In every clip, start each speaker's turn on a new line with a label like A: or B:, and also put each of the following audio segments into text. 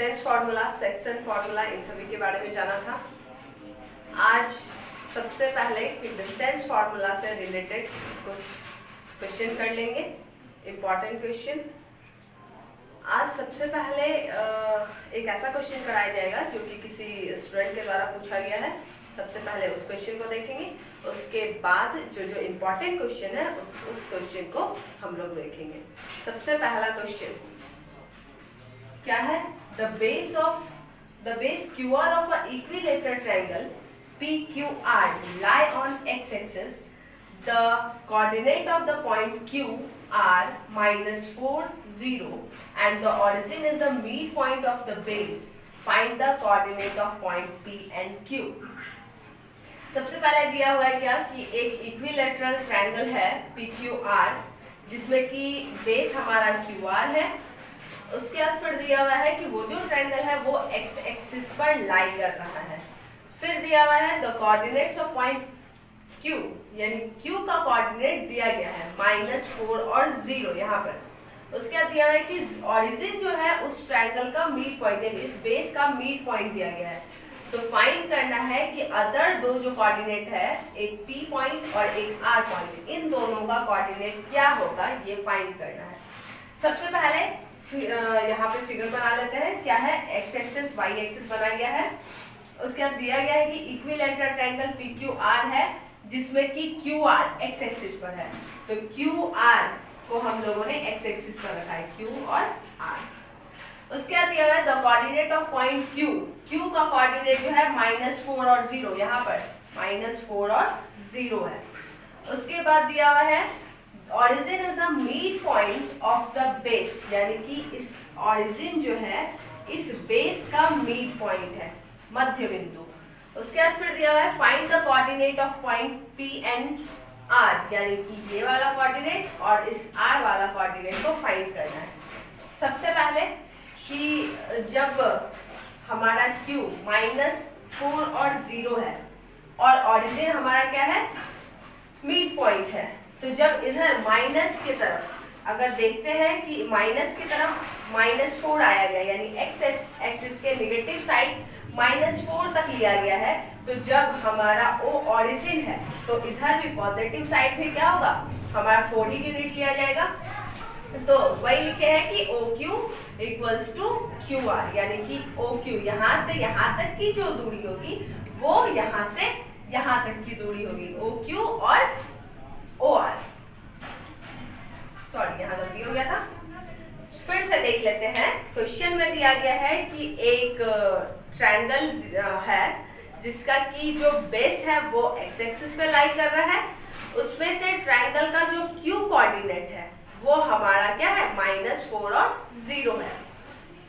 A: Distance formula, section formula, इन सभी के बारे में जाना था। आज सबसे पहले डिस्टेंस फार्मूला से रिलेटेड कुछ क्वेश्चन कर लेंगे, इम्पॉर्टेंट क्वेश्चन। आज सबसे पहले एक ऐसा क्वेश्चन कराया जाएगा जो कि किसी स्टूडेंट के द्वारा पूछा गया है। सबसे पहले उस क्वेश्चन को देखेंगे, उसके बाद जो इम्पॉर्टेंट क्वेश्चन है उस क्वेश्चन को हम लोग देखेंगे। सबसे पहला क्वेश्चन क्या है? The base QR of a equilateral triangle PQR lie on x-axis. The coordinate of the point Q are -4, 0 and the origin is the midpoint of the base. Find the coordinate of point P and Q. सबसे पहले दिया हुआ है क्या कि एक equilateral triangle है PQR जिसमें कि बेस हमारा QR है। उसके बाद फिर दिया हुआ है कि वो जो ट्रायंगल है वो x एक्सिस पर लाई कर रहा है। फिर दिया हुआ है the coordinates of point Q, यानी Q का कोऑर्डिनेट दिया गया है -4 और 0 यहाँ पर। उसके बाद दिया हुआ है कि ओरिजिन जो है उस ट्रायंगल का मिड पॉइंट यानी इस बेस का मिड पॉइंट दिया गया है। तो फाइंड करना है कि अदर दो जो कोऑर्डिनेट है, एक P पॉइंट और एक R पॉइंट, इन दोनों का कोऑर्डिनेट क्या होगा ये फाइंड करना है। सबसे पहले यहाँ पे फिगर बना लेते हैं। क्या है? x एक्सिस y एक्सिस बनाया गया है। उसके बाद दिया गया है कि इक्विलेटरल ट्रायंगल PQR है जिसमें कि QR x एक्सिस पर है। तो QR को हम लोगों ने x एक्सिस पर रखा है, Q और R। उसके बाद दिया गया the coordinate of point Q का कोऑर्डिनेट जो है -4 और 0, यहाँ पर -4 और 0 है। उसके बाद दिया हुआ है origin is the mid point of the base, यानी कि इस origin जो है इस बेस का मिड पॉइंट है, मध्य बिंदु। उसके बाद फिर दिया हुआ है find the coordinate of point P and R, यानी कि ये वाला कोऑर्डिनेट और इस R वाला कोऑर्डिनेट को फाइंड करना है। सबसे पहले कि जब हमारा Q -4 और 0 है और ऑरिजिन हमारा क्या है? मिड पॉइंट है। तो जब इधर माइनस की तरफ अगर देखते हैं कि माइनस की तरफ -4 आया गया, यानी एक्सिस के नेगेटिव साइड -4 तक लिया गया है, तो जब हमारा O ऑरिजिन है तो इधर भी पॉजिटिव साइड पे क्या होगा? हमारा 4 ही यूनिट लिया जाएगा। तो वही लिखे हैं कि OQ = QR, यानी कि OQ यहाँ से यहाँ तक की जो दूरी होगी वो यहाँ से यहाँ तक की दूरी होगी, OQ और OR। सॉरी, यहाँ गलती हो गया था। फिर से देख लेते हैं। क्वेश्चन में दिया गया है कि एक ट्रायंगल है जिसका की जो बेस है वो x एक्सिस पे लाई कर रहा है। उसमें से ट्रायंगल का जो Q कोऑर्डिनेट है वो हमारा क्या है? -4 और 0 है।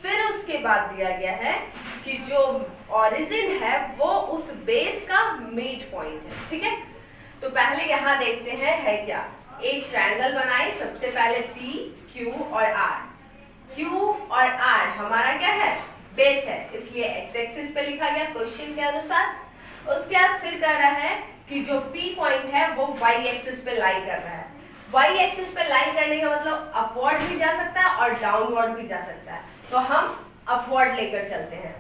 A: फिर उसके बाद दिया गया है कि जो ओरिजिन है वो उस बेस का मिड पॉइंट है। ठीक है, तो पहले यहाँ देखते हैं है क्या। एक ट्रायंगल बनाए, सबसे पहले P, Q और R। Q और R हमारा क्या है? बेस है, इसलिए x एक्सिस पे लिखा गया क्वेश्चन के अनुसार। उसके बाद फिर कह रहा है कि जो P पॉइंट है वो y एक्सिस पे लाई कर रहा है। y एक्सिस पे लाई करने का मतलब अपवर्ड भी जा सकता है और डाउनवर्ड भी जा सकता है, तो हम अपवर्ड लेकर चलते हैं।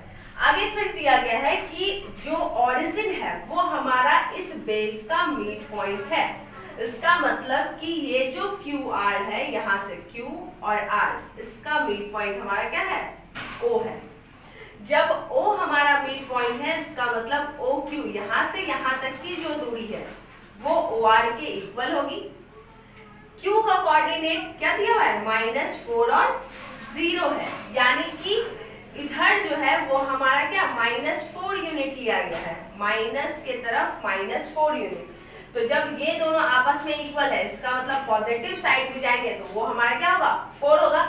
A: आगे फिर दिया गया है कि जो ओरिजिन है वो हमारा इस बेस का मिड पॉइंट है। इसका मतलब कि ये जो QR है, यहाँ से Q और R, इसका मिड पॉइंट हमारा क्या है? O है। जब O हमारा मिड पॉइंट है, इसका मतलब OQ यहाँ से यहाँ तक की जो दूरी है वो OR के इक्वल होगी। Q का कोऑर्डिनेट क्या दिया हुआ है? -4 और 0 है, यानी कि इधर जो है वो हमारा क्या? -4 यूनिट लिया गया है, माइनस के तरफ -4 यूनिट। तो जब ये दोनों आपस में इक्वल है, इसका मतलब पॉजिटिव साइड भी जाएंगे तो वो हमारा क्या होगा? 4 होगा।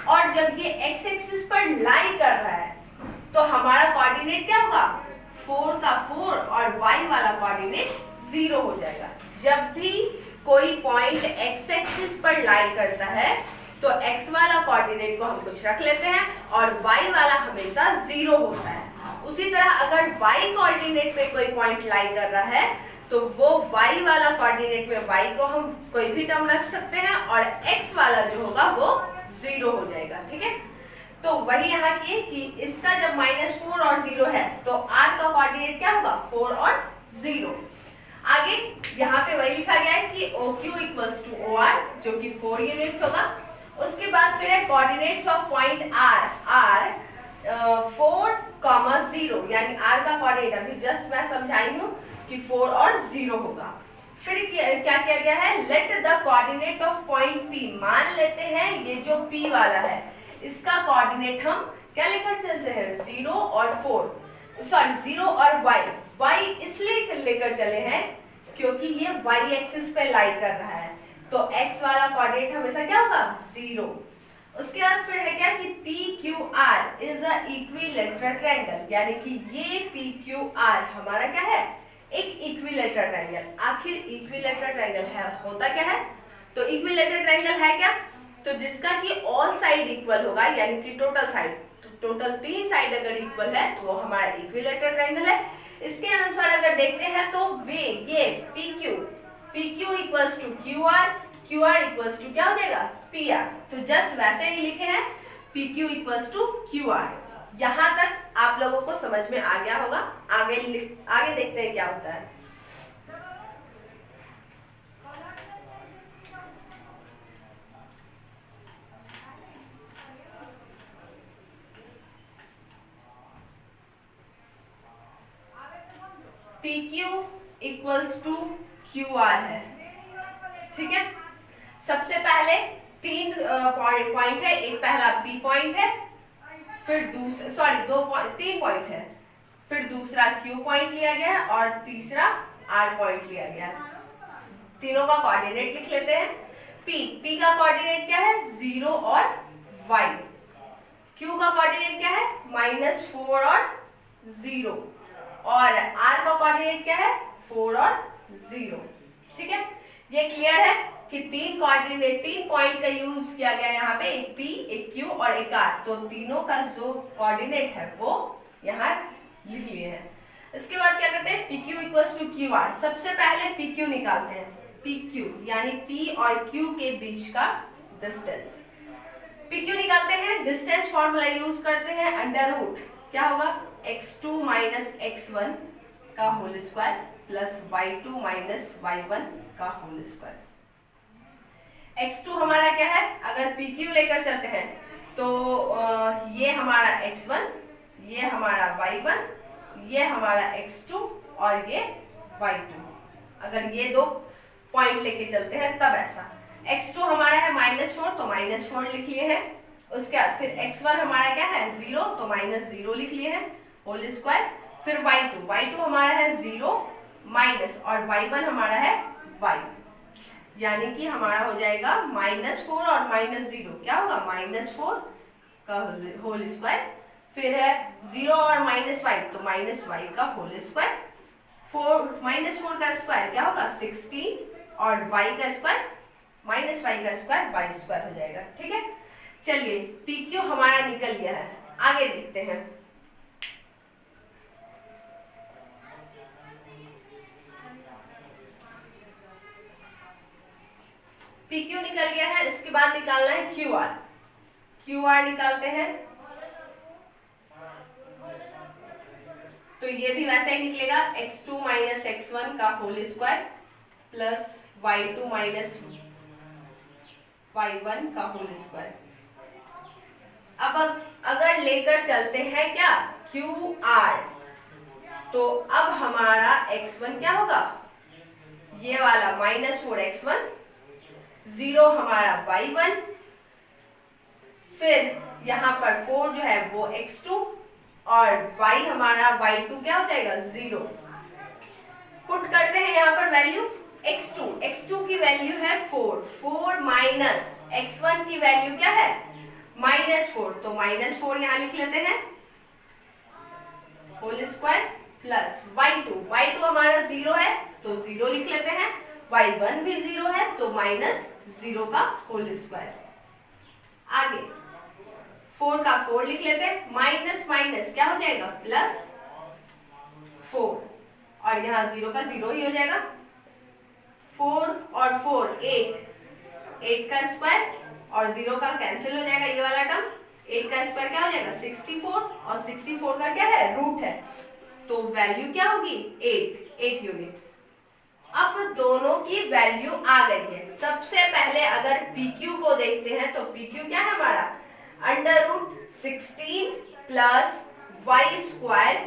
A: और जब ये x एक्सिस पर लाई कर रहा है तो हमारा कोऑर्डिनेट क्या होगा? 4 का 4 और y वाला कोऑर्डिनेट 0 हो जाएगा। जब भी कोई पॉइंट x एक्सिस पर लाई करता है तो x वाला कोऑर्डिनेट को हम कुछ रख लेते हैं और y वाला हमेशा 0 होता है। उसी तरह अगर y कोऑर्डिनेट पे कोई पॉइंट लाई कर रहा है तो वो y वाला कोऑर्डिनेट में y को हम कोई भी टर्म रख सकते हैं और x वाला जो होगा वो 0 हो जाएगा। ठीक है, तो वही यहाँ की कि इसका जब -4 और 0 है तो r का कोऑर्डिनेट क्या होगा 4 और 0। आगे यहाँ पे वही लिखा गया है कि OQ इक्वल्स टू OR जो कि 4 यूनिट्स होगा। उसके बाद फिर है कोऑर्डिनेट्स ऑफ पॉइंट R 4, 0 यानी R का कोऑर्डिनेट अभी जस्ट मैं समझाई हूँ कि 4 और 0 होगा। फिर क्या किया गया है, let the coordinate of point P, मान लेते हैं ये जो P वाला है इसका कोऑर्डिनेट हम क्या लेकर चलते हैं 0 और 0 और y इसलिए लेकर चले हैं क्योंकि ये y एक्सिस पे लाई कर रहा है, तो x वाला कोऑर्डिनेट हमेशा क्या होगा 0। उसके बाद फिर है क्या कि PQR is a equilateral triangle, यानी कि ये PQR हमारा क्या है एक इक्विलैटरल ट्रायंगल। आखिर इक्विलैटरल ट्रायंगल है होता क्या है, तो इक्विलैटरल ट्रायंगल है क्या, तो जिसका कि ऑल साइड इक्वल होगा यानी कि टोटल 3 साइड अगर इक्वल है तो वो हमारा इक्विलैटरल ट्रायंगल है। इसके अनुसार अगर देखते हैं तो ये PQ equals to QR equals to क्या हो जाएगा PR, तो जस्ट वैसे ही लिखे हैं PQ इक्वल्स टू QR। यहाँ तक आप लोगों को समझ में आ गया होगा। आगे देखते हैं क्या होता है। PQ इक्वल्स टू QR है, ठीक है। सबसे पहले 3 पॉइंट है, एक पहला P पॉइंट है, फिर दूसरा 3 पॉइंट है, फिर दूसरा Q पॉइंट लिया गया है और तीसरा R पॉइंट लिया गया है। तीनों का कोऑर्डिनेट लिख लेते हैं। P का कोऑर्डिनेट क्या है 0 और y, Q का कोऑर्डिनेट क्या है -4 और 0 और R का कोऑर्डिनेट क्या है 4 और 0, ठीक है। ये क्लियर है कि 3 पॉइंट का यूज किया गया है यहाँ पे, एक P, एक Q और एक R, तो तीनों का जो कोऑर्डिनेट है वो यहाँ लिख लिए हैं। इसके बाद क्या करते हैं PQ इक्वल्स टू QR। सबसे पहले PQ निकालते हैं, PQ यानी P और Q के बीच का डिस्टेंस। PQ निकालते हैं, डिस्टेंस फॉर्मूला यूज करते हैं, अंडर रूट क्या होगा x2 माइनस x1 का whole square plus y2 minus y1 का होल स्क्वायर। x2 हमारा क्या है, अगर PQ लेकर चलते हैं तो ये हमारा x1, ये हमारा y1, ये हमारा x2 और ये y2। अगर ये 2 पॉइंट लेके चलते हैं तब ऐसा। x2 हमारा है -4 तो -4 लिख लिए हैं। उसके बाद फिर x1 हमारा क्या है 0 तो -0 लिख लिए हैं होल स्क्वायर। फिर y2 हमारा है 0 माइनस और y1 हमारा है y, यानी कि हमारा हो जाएगा -4 और -0 क्या होगा -4 का होल स्क्वायर। फिर है 0 और -y तो -y का होल स्क्वायर। -4 का स्क्वायर क्या होगा 16 और y का स्क्वायर -y का स्क्वायर y² हो जाएगा, ठीक है। चलिए PQ हमारा निकल गया है, आगे देखते हैं। PQ निकल गया है, इसके बाद निकालना है QR निकालते हैं तो ये भी वैसे ही निकलेगा x2 माइनस x1 का whole square plus y2 minus y1 का होल स्क्वायर। अब अगर लेकर चलते हैं क्या QR तो अब हमारा x1 क्या होगा ये वाला -4 x1, 0 हमारा y1, फिर यहाँ पर 4 जो है वो x2 और y हमारा y2 क्या हो जाएगा 0। पुट करते हैं यहाँ पर वैल्यू x2 की वैल्यू है 4 माइनस x1 की वैल्यू क्या है -4 तो -4 यहाँ लिख लेते हैं होल स्क्वायर प्लस y2 हमारा 0 है तो 0 लिख लेते हैं, y1 भी 0 है तो -0 का होल स्क्वायर। आगे 4 का 4 लिख लेते हैं, माइनस क्या हो जाएगा +4 और यहाँ 0 का 0 ही हो जाएगा। 4 और 4 8 का स्क्वायर और 0 का कैंसिल हो जाएगा ये वाला टर्म, 8 का स्क्वायर क्या हो जाएगा 64, और 64 का क्या है रूट है, तो वैल्यू क्या होगी 8 यूनिट। अब दोनों की वैल्यू आ गई है। सबसे पहले अगर PQ को देखते हैं तो PQ क्या है हमारा √16 प्लस वाई स्क्वायर,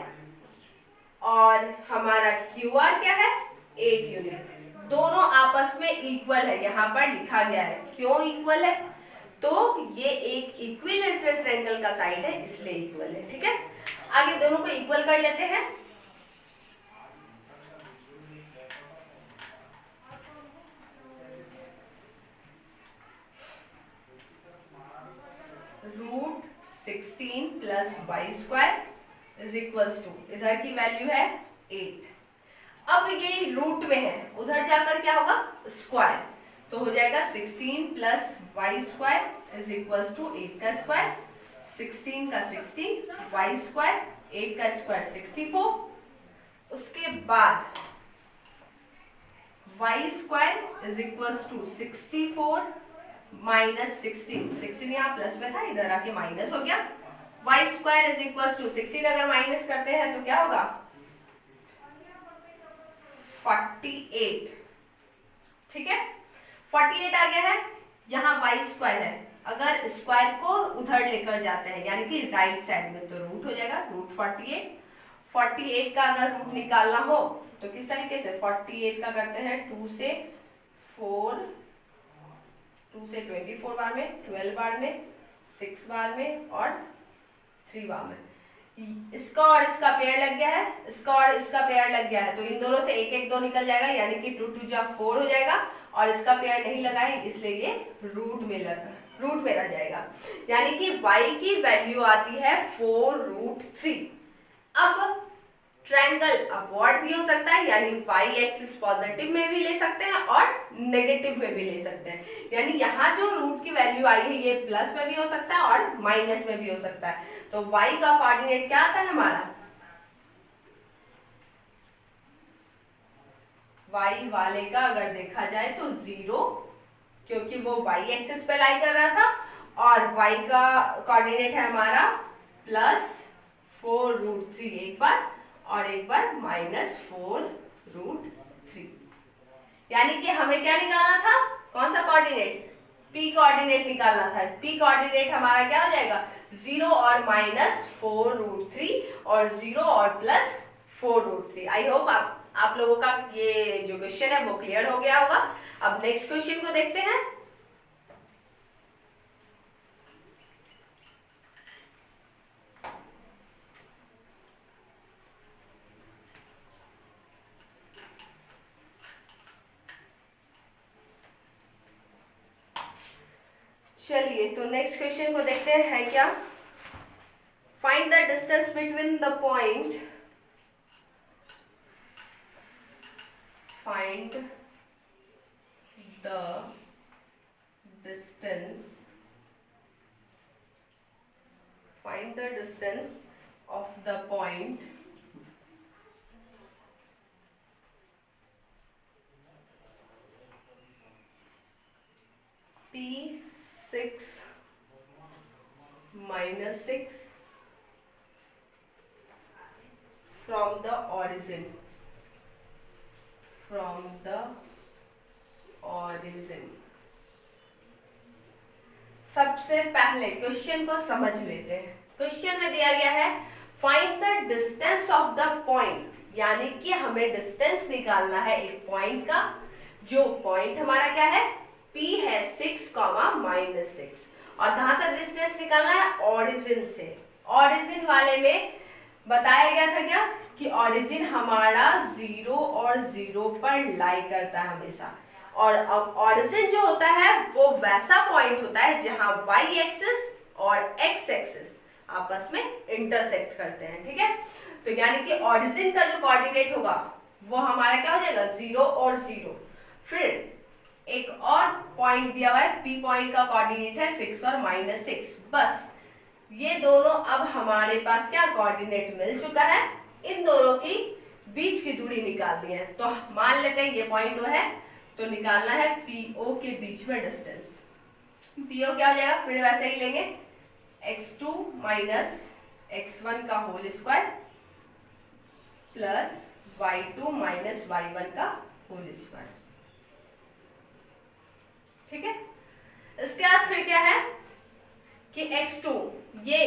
A: और हमारा QR क्या है 8 यूनिट। दोनों आपस में इक्वल है, यहाँ पर लिखा गया है। क्यों इक्वल है, तो ये एक इक्विलैटरल ट्रायंगल का साइड है इसलिए इक्वल है। ठीक है, आगे दोनों को इक्वल कर लेते हैं। √16 plus y square is equals to, इधर की वैल्यू है 8। अब ये रूट में है, उधर जाकर क्या होगा स्क्वायर, तो हो जाएगा 16 plus y square is equals to 8 का स्क्वायर, 16 का 16 वाई स्क्वायर, 8 का स्क्वायर 64। उसके बाद y square is equals to 64 minus 16 यहाँ प्लस में था, इधर आके माइनस हो गया। Y square is equals to 16 अगर माइनस करते हैं तो क्या होगा 48। ठीक है, 48 आ गया है। यहाँ वाई स्क्वायर है, अगर स्क्वायर को उधर लेकर जाते हैं यानी कि राइट साइड में, तो रूट हो जाएगा √48। 48 का अगर रूट निकालना हो तो किस तरीके से 48 का करते हैं 2 से 24 बार में, 12 बार में, 6 बार में और 3 बार में। इसका और इसका पेयर लग गया है, इसका और इसका पेयर लग गया है, तो इन दोनों से 1 1 2 निकल जाएगा यानी कि 2 2 जा 4 हो जाएगा, और इसका पेयर नहीं लगा है इसलिए ये रूट में रह जाएगा। यानी कि y की वैल्यू आती है 4√3। अब ट्रायंगल अपवर्ड भी हो सकता है, यानी y एक्सिस पॉजिटिव में भी ले सकते हैं और नेगेटिव में भी ले सकते हैं। यानी यहाँ जो रूट की वैल्यू आई है ये प्लस में भी हो सकता है और माइनस में भी हो सकता है। तो y का कोऑर्डिनेट क्या आता है हमारा, y वाले का अगर देखा जाए तो 0, क्योंकि वो y एक्सिस पे लाई कर रहा था, और y का कोऑर्डिनेट है हमारा +4√3 एक बार, और एक बार -4√3। यानी कि हमें क्या निकालना था, कौन सा कोऑर्डिनेट, p कोऑर्डिनेट निकालना था। p कोऑर्डिनेट हमारा क्या हो जाएगा 0 और -4√3 और 0 और +4√3। आई होप आप लोगों का ये जो क्वेश्चन है वो क्लियर हो गया होगा। अब नेक्स्ट क्वेश्चन को देखते हैं। चलिए तो नेक्स्ट क्वेश्चन को देखते हैं, है क्या, find the distance between the point, find the distance of the point P6 - 6 from the origin. सबसे पहले क्वेश्चन को समझ लेते हैं। क्वेश्चन में दिया गया है find the distance of the point, यानी कि हमें डिस्टेंस निकालना है एक पॉइंट का। जो पॉइंट हमारा क्या है P है 6, -6, और कहां से डिस्टेंस निकालना है ओरिजिन से। ओरिजिन वाले में बताया गया था क्या कि ओरिजिन हमारा 0 और 0 पर लाई करता है हमेशा, और अब ओरिजिन जो होता है वो वैसा पॉइंट होता है जहां y एक्सिस और x एक्सिस आपस में इंटरसेक्ट करते हैं। ठीक है, तो यानी कि ओरिजिन का जो कोऑर्डिनेट होगा वो हमारा क्या हो जाएगा 0 और 0। फिर एक और पॉइंट दिया हुआ है, P पॉइंट का कोऑर्डिनेट है 6 और -6। बस ये दोनों अब हमारे पास क्या कोऑर्डिनेट मिल चुका है, इन दोनों की बीच की दूरी निकालनी है। तो मान लेते हैं ये पॉइंट वो है, तो निकालना है PO के बीच में डिस्टेंस। PO क्या हो जाएगा, फिर वैसे ही लेंगे x2 माइनस x1 का whole square plus y2 minus y1 का होल स्क्वायर। ठीक है, इसके बाद फिर क्या है कि x2 ये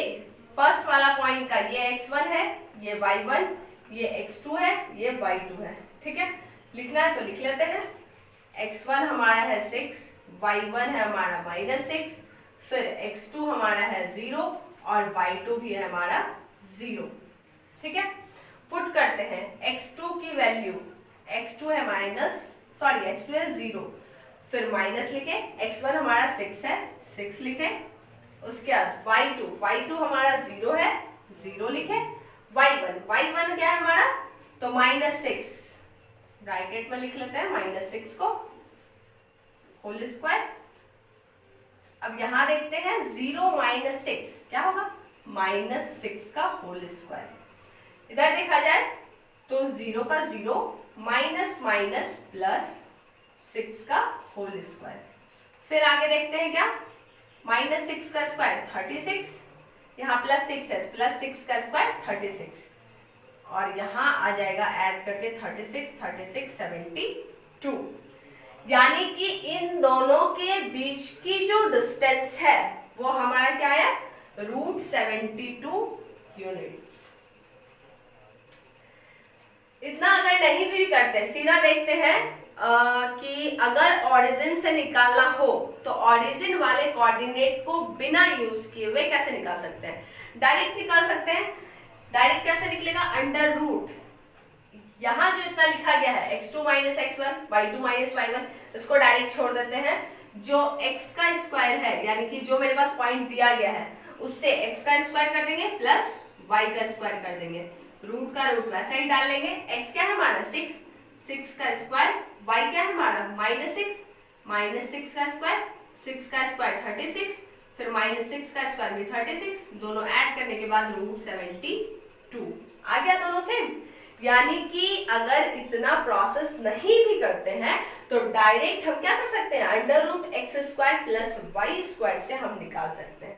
A: फर्स्ट वाला पॉइंट का ये x1 है, ये y1, ये x2 है, ये y2 है। ठीक है, लिखना है तो लिख लेते हैं। x1 हमारा है 6, y1 है हमारा -6, फिर x2 हमारा है 0 और y2 भी है हमारा 0। ठीक है, पुट करते हैं x2 की वैल्यू, x2 है 0, फिर माइनस लिखे, x1 हमारा 6 है, 6 लिखे, उसके बाद y2 हमारा 0 है, 0 लिखे, y1 क्या है हमारा, तो -6 ब्रैकेट में लिख लेते हैं, -6 को होल स्क्वायर। अब यहां देखते हैं 0 - 6 क्या होगा, -6 का होल स्क्वायर। इधर देखा जाए तो 0 का 0 माइनस माइनस प्लस 6 का होल स्क्वायर। फिर आगे देखते हैं क्या, -6 का स्क्वायर 36, यहाँ +6 है, +6 का स्क्वायर 36, और यहाँ आ जाएगा ऐड करके 36 72। यानी कि इन दोनों के बीच की जो डिस्टेंस है वो हमारा क्या है, √72 यूनिट्स। इतना अगर नहीं भी करते, सीधा देखते हैं कि अगर ओरिजिन से निकालना हो तो ओरिजिन वाले कोऑर्डिनेट को बिना यूज किए हुए कैसे निकाल सकते हैं, डायरेक्ट निकाल सकते हैं। डायरेक्ट कैसे निकलेगा, अंडर रूट, यहां जो इतना लिखा गया है x2 minus x1, y2 minus y1, इसको डायरेक्ट छोड़ देते हैं। जो x का स्क्वायर है, यानी कि जो मेरे पास पॉइंट दिया गया है उससे x का स्क्वायर कर देंगे प्लस y का स्क्वायर कर देंगे, रूट का रूट वैसे ही डाल लेंगे। x क्या है हमारा 6 का स्क्वायर, y क्या है हमारा -6 का स्क्वायर, 6 का स्क्वायर 36, फिर -6 का स्क्वायर भी 36, दोनों ऐड करने के बाद √72 आ गया, दोनों सेम। यानी कि अगर इतना प्रोसेस नहीं भी करते हैं तो डायरेक्ट हम क्या कर सकते हैं, √x² + y² से हम निकाल सकते हैं।